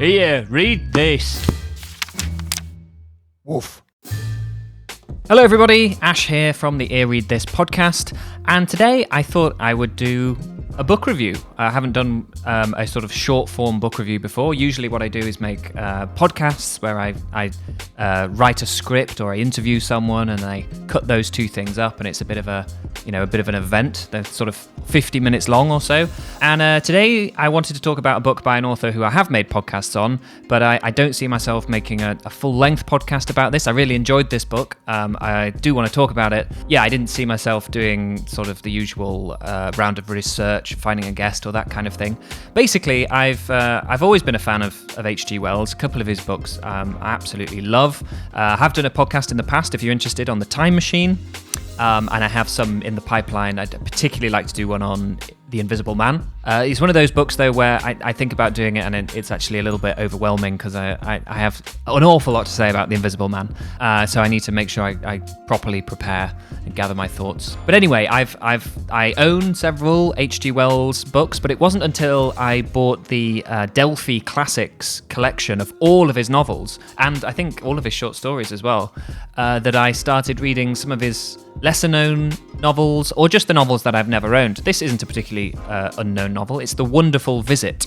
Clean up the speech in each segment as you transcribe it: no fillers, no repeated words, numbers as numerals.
Here, read this. Woof. Hello everybody, Ash here from the Ear Read This podcast, and today I thought I would do a book review. I haven't done a sort of short form book review before. Usually what I do is make podcasts where I write a script or I interview someone and I cut those two things up, and it's a bit of an event. They're sort of 50 minutes long or so. And today I wanted to talk about a book by an author who I have made podcasts on, but I don't see myself making a full-length podcast about this. I really enjoyed this book. I do want to talk about it. Yeah, I didn't see myself doing sort of the usual round of research, finding a guest or that kind of thing. Basically, I've always been a fan of H.G. Wells. A couple of his books I absolutely love. I have done a podcast in the past, if you're interested, on The Time Machine. And I have some in the pipeline. I'd particularly like to do one on The Invisible Man. It's one of those books, though, where I think about doing it, and it's actually a little bit overwhelming because I have an awful lot to say about The Invisible Man. So I need to make sure I properly prepare and gather my thoughts. But anyway, I own several H.G. Wells books, but it wasn't until I bought the Delphi Classics collection of all of his novels, and I think all of his short stories as well, that I started reading some of his lesser-known novels, or just the novels that I've never owned. This isn't a particularly unknown novel. It's The Wonderful Visit.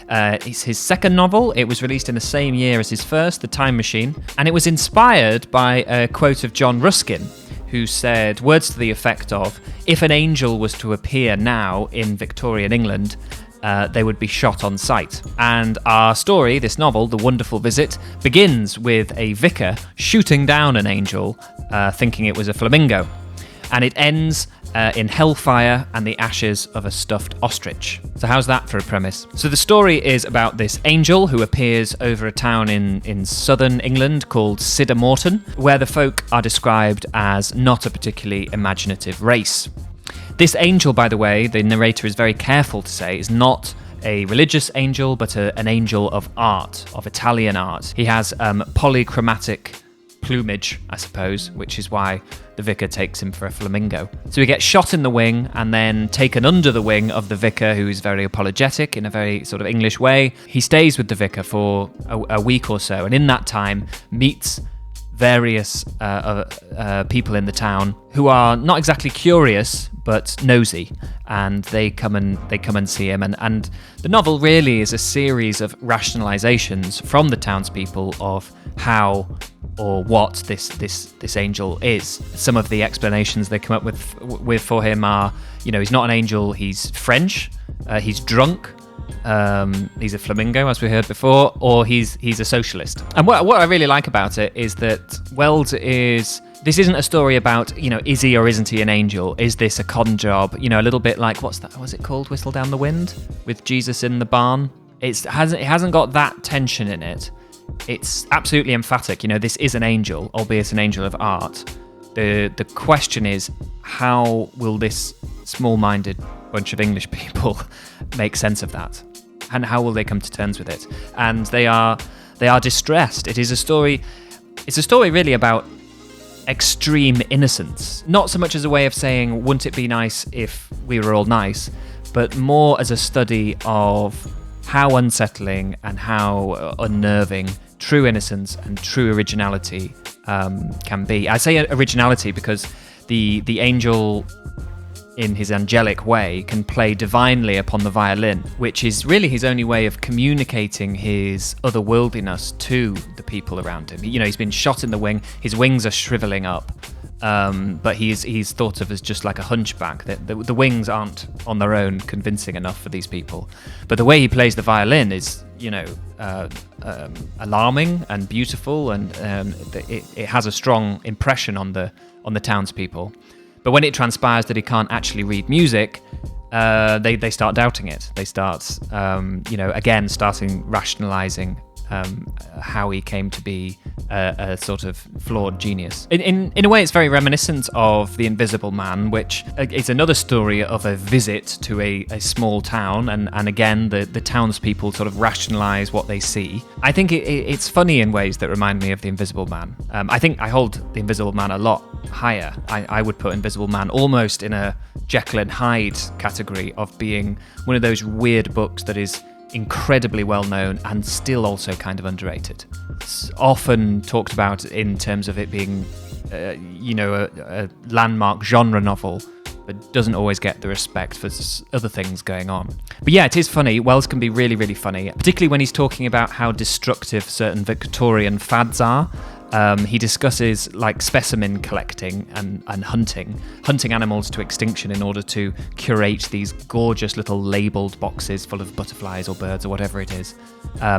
It's his second novel. It was released in the same year as his first, The Time Machine, and it was inspired by a quote of John Ruskin, who said words to the effect of, "If an angel was to appear now in Victorian England, they would be shot on sight." And our story, this novel, The Wonderful Visit, begins with a vicar shooting down an angel, thinking it was a flamingo. And it ends in hellfire and the ashes of a stuffed ostrich. So how's that for a premise? So the story is about this angel who appears over a town in southern England called Siddermorton, where the folk are described as not a particularly imaginative race. This angel, by the way, the narrator is very careful to say, is not a religious angel, but an angel of art, of Italian art. He has polychromatic plumage, I suppose, which is why the vicar takes him for a flamingo. So he gets shot in the wing and then taken under the wing of the vicar, who is very apologetic in a very sort of English way. He stays with the vicar for a week or so, and in that time meets various people in the town who are not exactly curious but nosy, and they come and see him, and the novel really is a series of rationalizations from the townspeople of how or what this angel is. Some of the explanations they come up with for him are, he's not an angel, he's French, he's drunk, he's a flamingo, as we heard before, or he's a socialist. And what I really like about it is that Wells this isn't a story about, is he or isn't he an angel? Is this a con job? A little bit like, what's it called? Whistle Down the Wind? With Jesus in the barn? It hasn't got that tension in it. It's absolutely emphatic. This is an angel, albeit an angel of art. The question is, how will this small-minded bunch of English people make sense of that? And how will they come to terms with it? And they are distressed. It is a story. It's a story really about extreme innocence. Not so much as a way of saying, wouldn't it be nice if we were all nice, but more as a study of how unsettling and how unnerving true innocence and true originality can be. I say originality because the angel, in his angelic way, can play divinely upon the violin, which is really his only way of communicating his otherworldliness to the people around him. He's been shot in the wing, his wings are shriveling up, but he's thought of as just like a hunchback. The wings aren't on their own convincing enough for these people. But the way he plays the violin is, alarming and beautiful, and it has a strong impression on the townspeople. But when it transpires that he can't actually read music, they start doubting it. They start, again, starting rationalizing how he came to be a sort of flawed genius. In a way, it's very reminiscent of The Invisible Man, which is another story of a visit to a small town, and again, the townspeople sort of rationalize what they see. I think it's funny in ways that remind me of The Invisible Man. I think I hold The Invisible Man a lot higher. I would put Invisible Man almost in a Jekyll and Hyde category of being one of those weird books that is incredibly well known and still also kind of underrated. It's often talked about in terms of it being, a landmark genre novel, but doesn't always get the respect for other things going on. But yeah, it is funny. Wells can be really, really funny, particularly when he's talking about how destructive certain Victorian fads are. He discusses like specimen collecting and hunting animals to extinction in order to curate these gorgeous little labelled boxes full of butterflies or birds or whatever it is.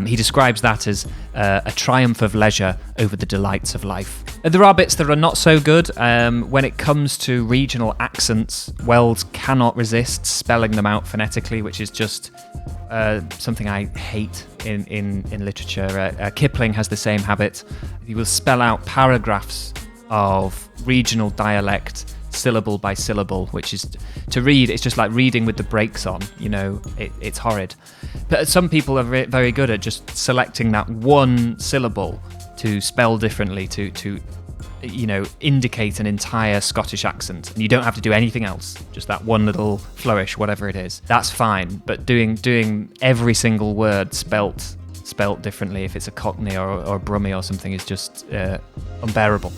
He describes that as a triumph of leisure over the delights of life. There are bits that are not so good. When it comes to regional accents, Wells cannot resist spelling them out phonetically, which is just something I hate in literature. Kipling has the same habit. He will spell out paragraphs of regional dialect syllable by syllable, which is to read. It's just like reading with the brakes on. It's horrid. But some people are very good at just selecting that one syllable to spell differently to indicate an entire Scottish accent, and you don't have to do anything else, just that one little flourish, whatever it is. That's fine, but doing every single word spelt differently, if it's a Cockney or a Brummie or something, is just unbearable.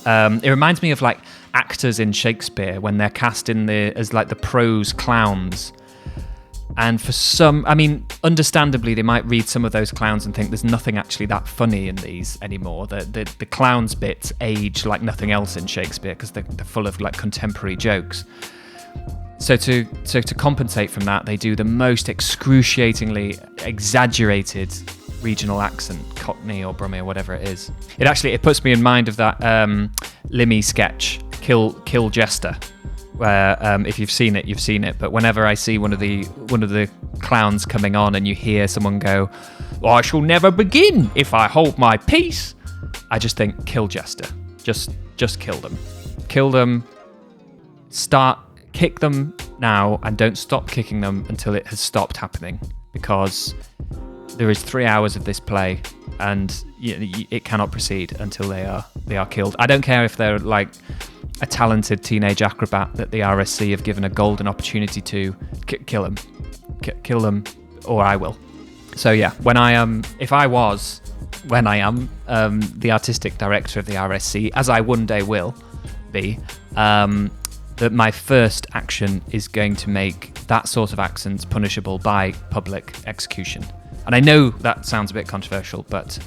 It reminds me of like actors in Shakespeare when they're cast as like the prose clowns. And for some, understandably, they might read some of those clowns and think there's nothing actually that funny in these anymore. The clowns bits age like nothing else in Shakespeare because they're full of like contemporary jokes. So to compensate from that, they do the most excruciatingly exaggerated regional accent, Cockney or Brummie or whatever it is. It puts me in mind of that Limmy sketch, Kill Jester. Where if you've seen it, you've seen it. But whenever I see one of the clowns coming on and you hear someone go, "I shall never begin if I hold my peace," I just think, kill Jester. Just kill them. Kill them. Kick them now and don't stop kicking them until it has stopped happening, because there is 3 hours of this play and it cannot proceed until they are killed. I don't care if they're like a talented teenage acrobat that the RSC have given a golden opportunity to kill them. Kill them, or I will. So yeah, if I am the artistic director of the RSC, as I one day will be, that my first action is going to make that sort of accents punishable by public execution. And I know that sounds a bit controversial, but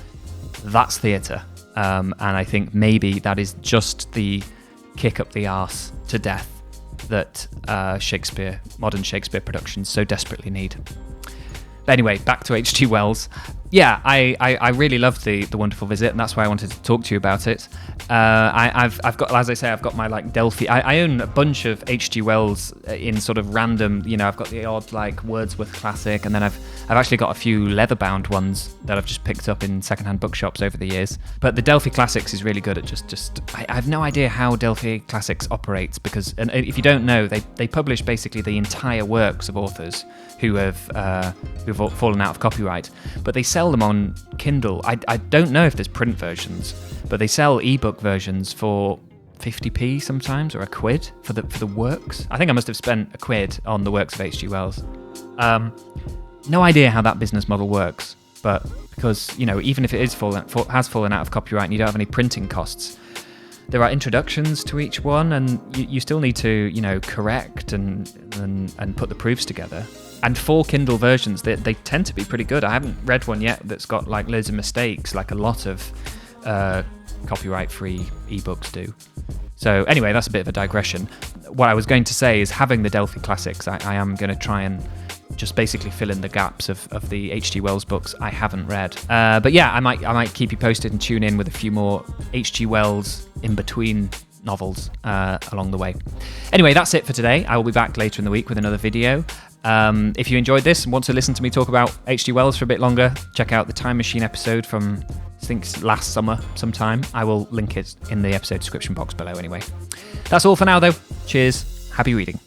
that's theatre. And I think maybe that is just the kick up the arse to death that modern Shakespeare productions so desperately need. But anyway, back to H.G. Wells. Yeah, I really loved the Wonderful Visit, and that's why I wanted to talk to you about it. I've got, as I say, I've got my like Delphi. I own a bunch of H.G. Wells in sort of random. I've got the odd like Wordsworth classic, and then I've actually got a few leather-bound ones that I've just picked up in secondhand bookshops over the years. But the Delphi Classics is really good at just. I have no idea how Delphi Classics operates, because, and if you don't know, they publish basically the entire works of authors who have fallen out of copyright, but they sell them on Kindle. I don't know if there's print versions, but they sell ebook versions for 50p sometimes, or £1 for the works. I think I must have spent £1 on the works of H.G. Wells. No idea how that business model works, but because even if it has fallen out of copyright and you don't have any printing costs, there are introductions to each one, and you still need to correct and put the proofs together. And for Kindle versions, they tend to be pretty good. I haven't read one yet that's got like loads of mistakes, like a lot of copyright-free ebooks do. So anyway, that's a bit of a digression. What I was going to say is, having the Delphi Classics, I am going to try and just basically fill in the gaps of the H.G. Wells books I haven't read. But yeah, I might keep you posted and tune in with a few more H.G. Wells in between novels along the way. Anyway, that's it for today. I will be back later in the week with another video. If you enjoyed this and want to listen to me talk about H.G. Wells for a bit longer, check out the Time Machine episode from, I think, last summer sometime. I will link it in the episode description box below anyway. That's all for now, though. Cheers. Happy reading.